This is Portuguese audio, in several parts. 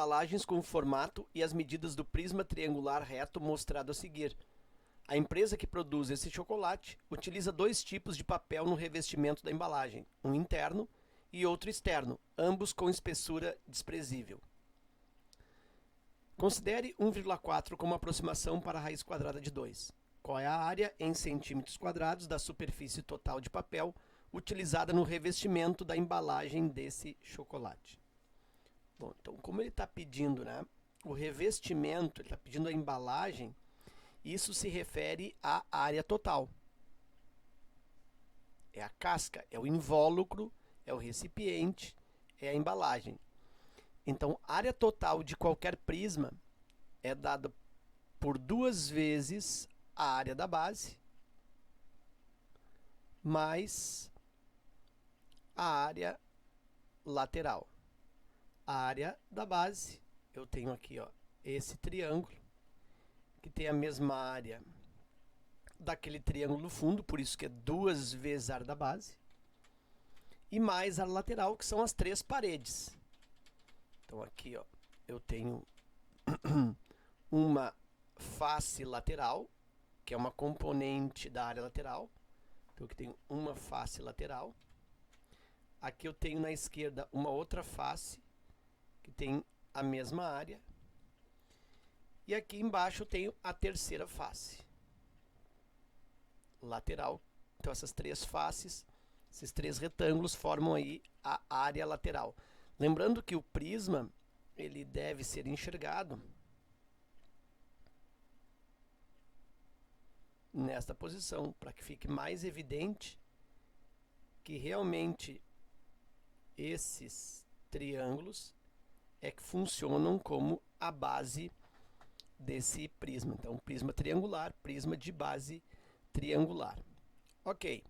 embalagens com o formato e as medidas do prisma triangular reto mostrado a seguir. A empresa que produz esse chocolate utiliza dois tipos de papel no revestimento da embalagem, um interno e outro externo, ambos com espessura desprezível. Considere 1,4 como aproximação para a raiz quadrada de 2. Qual é a área em centímetros quadrados da superfície total de papel utilizada no revestimento da embalagem desse chocolate? Bom, então como ele está pedindo, né, o revestimento, ele está pedindo a embalagem, isso se refere à área total. É a casca, é o invólucro, é o recipiente, é a embalagem. Então, a área total de qualquer prisma é dada por 2 vezes a área da base mais a área lateral. A área da base, eu tenho aqui, ó, esse triângulo, que tem a mesma área daquele triângulo do fundo, por isso que é 2 vezes a área da base, e mais a área lateral, que são as 3 paredes. Então aqui, ó, eu tenho uma face lateral, que é uma componente da área lateral. Então aqui tenho uma face lateral. Aqui eu tenho na esquerda uma outra face, que tem a mesma área. E aqui embaixo eu tenho a terceira face lateral. Então essas 3 faces, esses 3 retângulos formam aí a área lateral. Lembrando que o prisma, ele deve ser enxergado nesta posição, para que fique mais evidente que realmente esses triângulos é que funcionam como a base desse prisma. Então, prisma triangular, prisma de base triangular. Ok.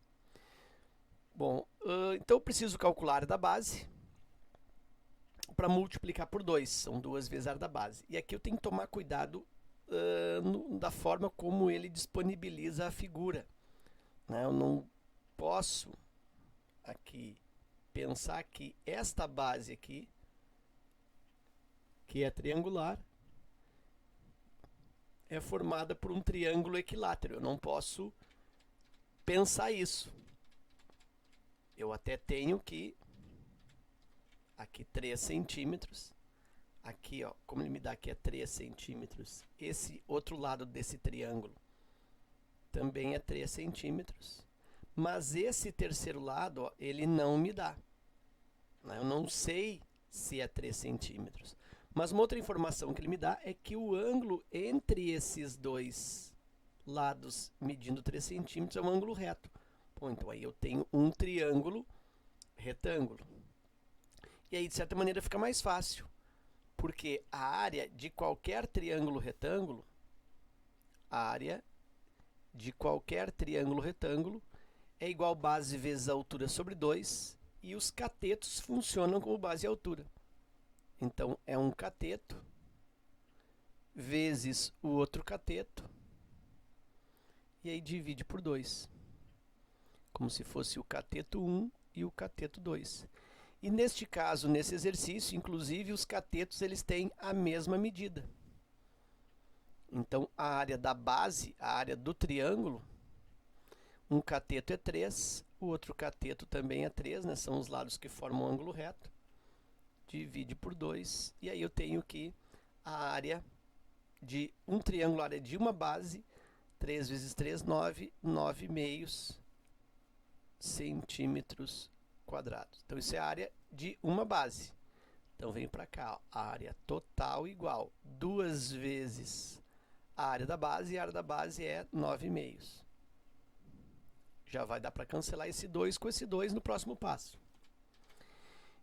Bom, então eu preciso calcular a área da base para multiplicar por 2, são 2 vezes a área da base. E aqui eu tenho que tomar cuidado da forma como ele disponibiliza a figura, né? Eu não posso aqui pensar que esta base aqui, que é triangular, é formada por um triângulo equilátero. Eu não posso pensar isso. Eu até tenho que aqui 3 centímetros, aqui, ó, como ele me dá aqui é 3 centímetros, esse outro lado desse triângulo também é 3 centímetros, mas esse terceiro lado, ó, ele não me dá, né? Eu não sei se é 3 centímetros, mas uma outra informação que ele me dá é que o ângulo entre esses dois lados medindo 3 centímetros é um ângulo reto. Bom, então aí eu tenho um triângulo retângulo. E aí, de certa maneira, fica mais fácil, porque a área de qualquer triângulo retângulo, é igual base vezes a altura sobre 2, e os catetos funcionam como base e altura. Então, é um cateto vezes o outro cateto, e aí divide por 2, como se fosse o cateto 1 e o cateto 2. E neste caso, nesse exercício, inclusive os catetos eles têm a mesma medida. Então, a área da base, a área do triângulo, um cateto é 3, o outro cateto também é 3, né? São os lados que formam um ângulo reto. Divide por 2, e aí eu tenho que a área de um triângulo, a área de uma base, 3 vezes 3, 9, 9,5 centímetros quadrados. Então, isso é a área de uma base. Então, vem para cá, ó, a área total igual 2 vezes a área da base, e a área da base é 9,5. Já vai dar para cancelar esse 2 com esse 2 no próximo passo.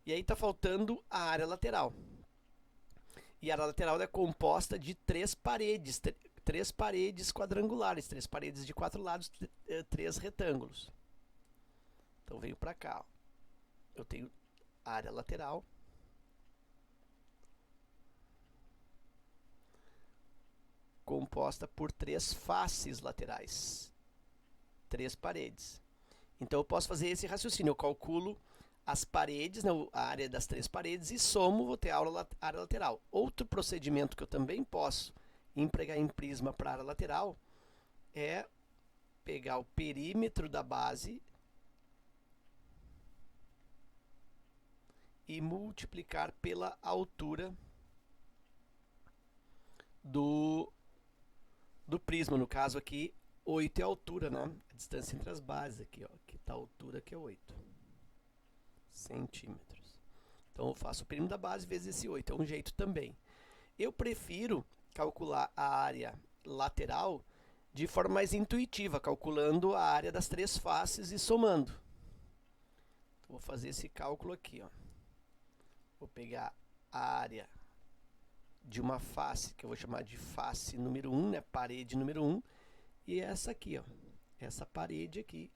E aí está faltando a área lateral. E a área lateral é composta de 3 paredes, 3 paredes quadrangulares, 3 paredes de 4 lados, 3 retângulos. Então, venho para cá, ó. Eu tenho área lateral, composta por 3 faces laterais, 3 paredes. Então, eu posso fazer esse raciocínio. Eu calculo as paredes, né, a área das 3 paredes, e somo, vou ter a área lateral. Outro procedimento que eu também posso empregar em prisma para a área lateral é pegar o perímetro da base e multiplicar pela altura do prisma. No caso aqui, 8 é a altura, né? A distância entre as bases aqui, ó. Aqui está a altura, que é 8 centímetros. Então, eu faço o perímetro da base vezes esse 8. É um jeito também. Eu prefiro calcular a área lateral de forma mais intuitiva, calculando a área das 3 faces e somando. Então, vou fazer esse cálculo aqui, ó. Vou pegar a área de uma face, que eu vou chamar de face número 1, né? Parede número 1, e essa aqui, ó. Essa parede aqui,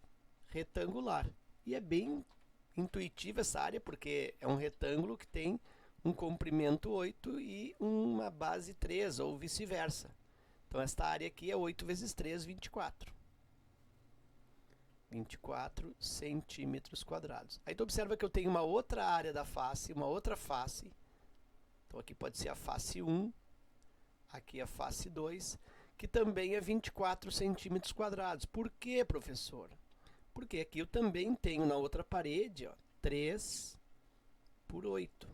retangular. E é bem intuitiva essa área, porque é um retângulo que tem um comprimento 8 e uma base 3, ou vice-versa. Então, esta área aqui é 8 vezes 3, 24. 24 centímetros quadrados. Aí tu observa que eu tenho uma outra área da face, uma outra face. Então, aqui pode ser a face 1, aqui a face 2, que também é 24 centímetros quadrados. Por quê, professor? Porque aqui eu também tenho na outra parede, ó, 3 por 8.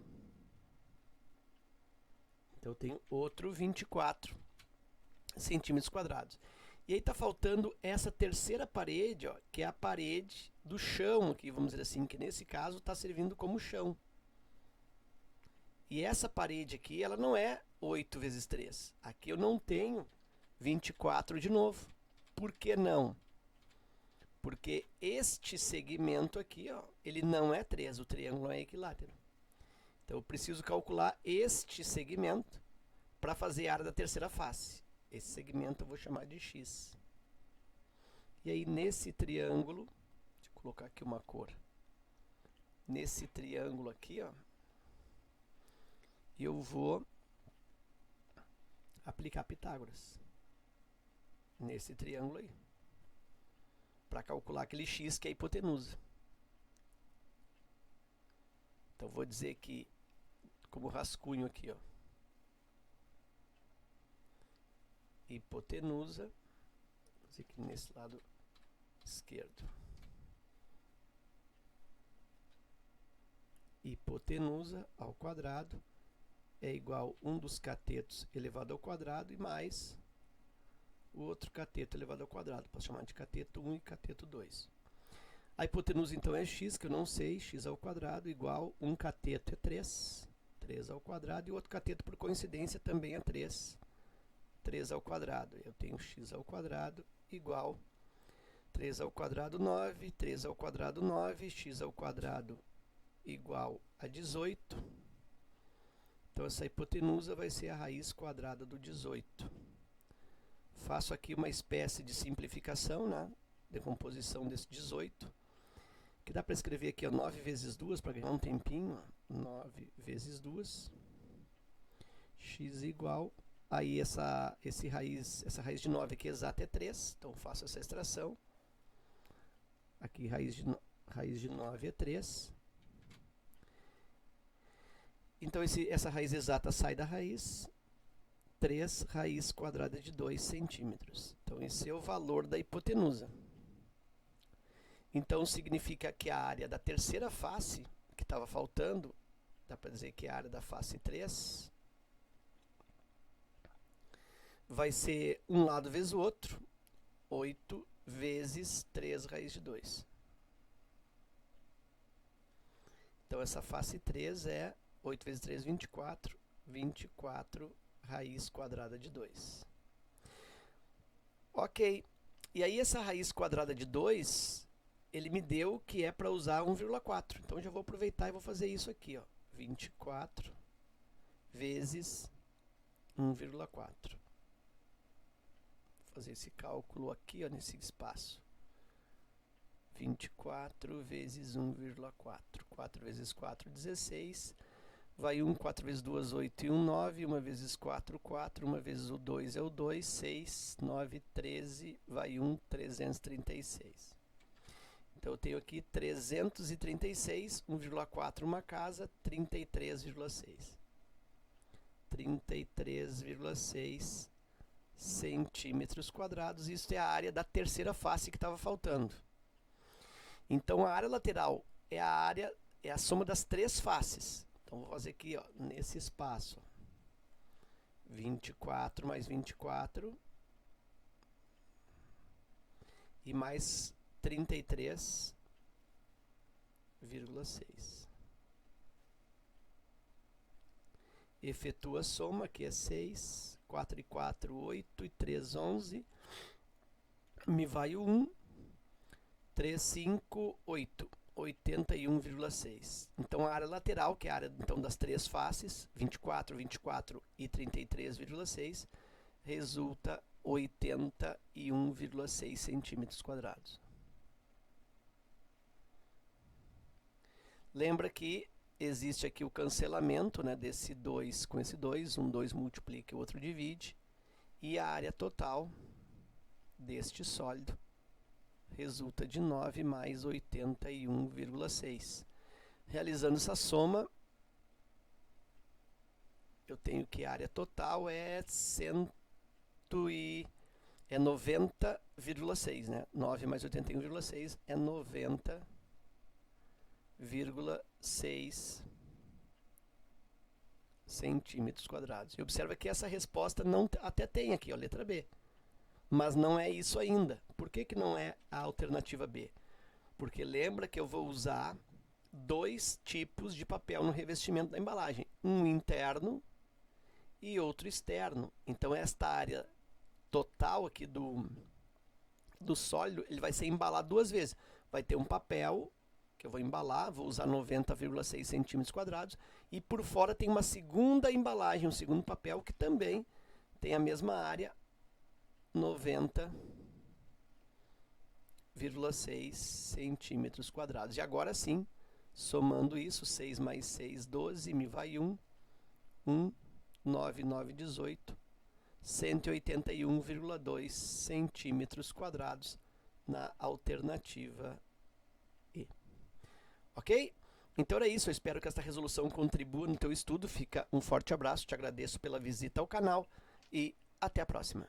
Então, eu tenho outro 24 centímetros quadrados. E aí está faltando essa terceira parede, ó, que é a parede do chão, aqui, vamos dizer assim, que nesse caso está servindo como chão. E essa parede aqui, ela não é 8 vezes 3. Aqui eu não tenho 24 de novo. Por que não? Porque este segmento aqui, ó, ele não é 3, o triângulo é equilátero. Então, eu preciso calcular este segmento para fazer a área da terceira face. Esse segmento eu vou chamar de x. E aí, nesse triângulo, deixa eu colocar aqui uma cor. Nesse triângulo aqui, ó, eu vou aplicar Pitágoras. Nesse triângulo aí. Para calcular aquele x que é a hipotenusa. Então, vou dizer que, como rascunho aqui, ó, hipotenusa, vou dizer que nesse lado esquerdo, hipotenusa ao quadrado é igual a 1 dos catetos elevado ao quadrado e mais o outro cateto elevado ao quadrado. Posso chamar de cateto 1 e cateto 2. A hipotenusa, então, é x, que eu não sei, x ao quadrado, igual 1 cateto é 3, 3 ao quadrado, e o outro cateto, por coincidência, também é 3, 3 ao quadrado. Eu tenho x ao quadrado igual 3 ao quadrado 9, 3 ao quadrado 9, x ao quadrado igual a 18. Então, essa hipotenusa vai ser a raiz quadrada do 18. Faço aqui uma espécie de simplificação, né? Decomposição desse 18, que dá para escrever aqui, ó, 9 vezes 2, para ganhar um tempinho, ó, 9 vezes 2, x igual, aí essa raiz de 9 aqui exata é 3, então faço essa extração, aqui raiz de 9 é 3, então essa raiz exata sai da raiz, 3 raiz quadrada de 2 centímetros. Então, esse é o valor da hipotenusa. Então, significa que a área da terceira face, que estava faltando, dá para dizer que é a área da face 3, vai ser um lado vezes o outro, 8 vezes 3 raiz de 2. Então, essa face 3 é 8 vezes 3, 24, 24 raiz quadrada de 2. Ok, e aí essa raiz quadrada de 2, ele me deu que é para usar 1,4. Então, já vou aproveitar e vou fazer isso aqui, ó, 24 vezes 1,4. Vou fazer esse cálculo aqui, ó, nesse espaço. 24 vezes 1,4. 4 vezes 4, 16. Vai 1, 4 vezes 2, 8 e 1, 9. 1 vezes 4, 4. 1 vezes o 2 é o 2. 6, 9, 13. Vai 1, 336. Então eu tenho aqui 336, 1,4 uma casa, 33,6. 33,6 centímetros quadrados. Isso é a área da terceira face que estava faltando. Então a área lateral é a soma das três faces. Então vou fazer aqui, ó, nesse espaço, 24 mais 24 e mais 33,6. Efetua a soma, aqui é 6, 4 e 4, 8 e 3, 11. Me vai o 1, 3, 5, 8, 81,6. Então a área lateral, que é a área então, das três faces, 24, 24 e 33,6, resulta 81,6 centímetros quadrados. Lembra que existe aqui o cancelamento, né, desse 2 com esse 2, um 2 multiplica e o outro divide, e a área total deste sólido resulta de 9 mais 81,6. Realizando essa soma, eu tenho que a área total é 90,6, né? 9 mais 81,6 é 90,6 centímetros quadrados. E observa que essa resposta não até tem aqui, ó, letra B. Mas não é isso ainda. Por que que não é a alternativa B? Porque lembra que eu vou usar dois tipos de papel no revestimento da embalagem. Um interno e outro externo. Então esta área total aqui do sólido, ele vai ser embalado duas vezes. Vai ter um papel que eu vou embalar, vou usar 90,6 centímetros quadrados, e por fora tem uma segunda embalagem, um segundo papel que também tem a mesma área, 90,6 centímetros quadrados. E agora sim, somando isso, 6 mais 6, 12, me vai 1, 9, 9, 18, 181,2 centímetros quadrados na alternativa E. Ok? Então era isso, eu espero que esta resolução contribua no teu estudo. Fica um forte abraço, te agradeço pela visita ao canal e até a próxima.